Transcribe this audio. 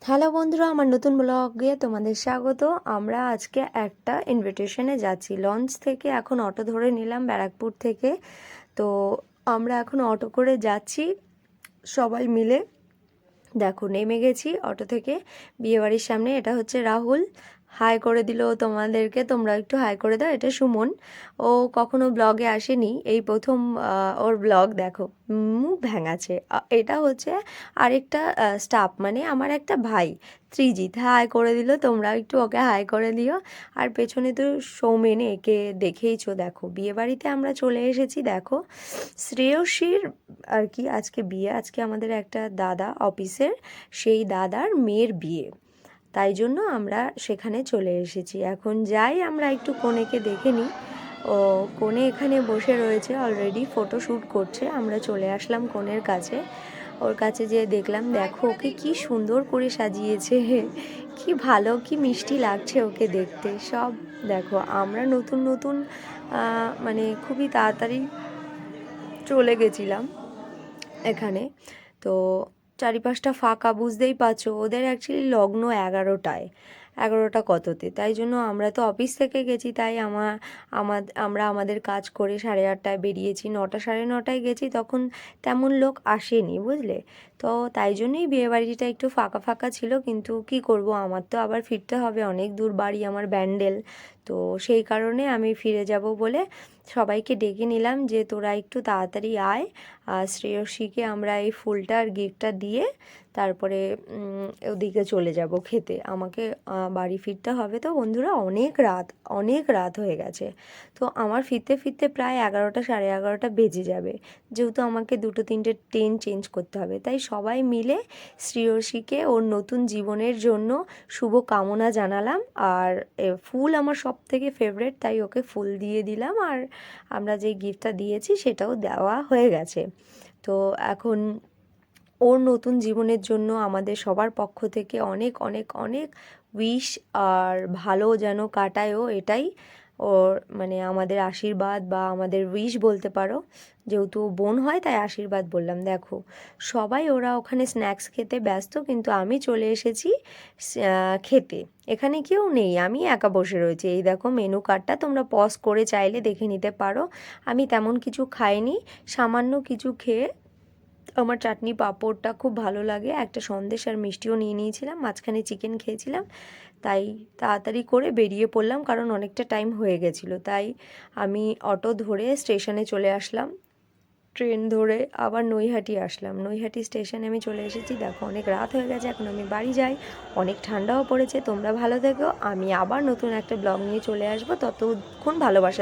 Hello বন্ধুরা, আমার নতুন ব্লগে তোমাদের স্বাগত। আমরা আজকে একটা ইনভিটেশনে যাচ্ছি লঞ্চ থেকে। এখন অটো ধরে নিলাম ব্যারাকপুর থেকে। তো আমরা এখন অটো করে যাচ্ছি সবাই মিলে। দেখো নেমে গেছি অটো থেকে বিয়েবাড়ির সামনে। এটা হচ্ছে রাহুল, হাই করে দিল তোমাদেরকে, তোমরা একটু হাই করে দাও। এটা সুমন, ও কখনো ব্লগে আসেনি, এই প্রথম ওর ব্লগ। দেখো মুখ ভেঙাছে। এটা হচ্ছে আরেকটা স্টাফ, মানে আমার একটা ভাই ত্রিজিৎ, হাই করে দিল। তোমরা একটু ওকে হাই করে দিও। আর পেছনে তো সৌমেন, একে দেখেইছো। দেখো বিয়েবাড়িতে আমরা চলে এসেছি। দেখো শ্রেয়সীর আর কি আজকে বিয়ে। আজকে আমাদের একটা দাদা অফিসের, সেই দাদার মেয়ের বিয়ে, তাই জন্য আমরা সেখানে চলে এসেছি। এখন যাই আমরা একটু কনেকে দেখে নিই। ও কনে এখানে বসে রয়েছে, অলরেডি ফটো শ্যুট করছে। আমরা চলে আসলাম কনের কাছে। ওর কাছে যেয়ে দেখলাম, দেখো ওকে কি সুন্দর করে সাজিয়েছে, কি ভালো, কি মিষ্টি লাগছে ওকে দেখতে। সব দেখো আমরা নতুন নতুন মানে খুবই তাড়াতাড়ি চলে গেছিলাম এখানে। তো চারিপাশটা ফাঁকা, বুঝতেই পারছো। ওদের অ্যাকচুয়ালি লগ্ন 11টায়, 11টা কততে, তাই জন্য আমরা তো অফিস থেকে গেছি। তাই আমরা আমাদের কাজ করে 8:30টায় বেরিয়েছি। 9টা 9:30টায় গেছি, তখন তেমন লোক আসেনি, বুঝলে। তো তাই জন্যই বিয়েবাড়িটা একটু ফাঁকা ফাঁকা ছিল। কিন্তু কি করব, আমার তো আবার ফিরতে হবে, অনেক দূর বাড়ি আমার, ব্যান্ডেল। তো সেই কারণে আমি ফিরে যাব বলে সবাইকে ডেকে নিলাম যে তোরা একটু তাড়াতাড়ি আয়। শ্রেয়সীকে আমরা এই ফুলটা আর গিফটটা দিয়ে তারপরে ওদিকে চলে যাব খেতে। আমাকে বাড়ি ফিরতে হবে। তো বন্ধুরা অনেক রাত হয়ে গেছে। তো আমার ফিরতে ফিরতে প্রায় 11টা 11:30টা বেজে যাবে, যেহেতু আমাকে 2-3টে ট্রেন চেঞ্জ করতে হবে। তাই সবাই মিলে শ্রেয়সীকে ওর নতুন জীবনের জন্য শুভ কামনা জানালাম। আর ফুল আমার সব থেকে ফেভারেট, তাই ওকে ফুল দিয়ে দিলাম। আর আমরা যে গিফটটা দিয়েছি সেটাও দেওয়া হয়ে গেছে। তো এখন ওর নতুন জীবনের জন্য আমাদের সবার পক্ষ থেকে অনেক অনেক অনেক উইশ, আর ভালো যেন কাটায় ও, এটাই ওর মানে আমাদের আশীর্বাদ বা আমাদের উইশ বলতে পারো। যেহেতু বোন হয় তাই আশীর্বাদ বললাম। দেখো সবাই ওরা ওখানে স্ন্যাক্স খেতে ব্যস্ত, কিন্তু আমি চলে এসেছি খেতে। এখানে কেউ নেই, আমি একা বসে রয়েছি। এই দেখো মেনু কার্ডটা, তোমরা পজ করে চাইলে দেখে নিতে পারো। আমি তেমন কিছু খাইনি, সামান্য কিছু খেয়ে, আমার চাটনি পাঁপড়টা খুব ভালো লাগে, একটা সন্দেশ আর মিষ্টিও নিয়ে নিয়েছিলাম, মাঝখানে চিকেন খেয়েছিলাম। তাই তাড়াতাড়ি করে বেরিয়ে পড়লাম, কারণ অনেকটা টাইম হয়ে গেছিলো। তাই আমি অটো ধরে স্টেশনে চলে আসলাম, ট্রেন ধরে আবার নৈহাটি আসলাম। নৈহাটি স্টেশনে আমি চলে এসেছি। দেখো অনেক রাত হয়ে গেছে, এখন আমি বাড়ি যাই। অনেক ঠান্ডাও পড়েছে। তোমরা ভালো থেকো, আমি আবার নতুন একটা ব্লগ নিয়ে চলে আসবো। ততক্ষণ ভালোবাসা।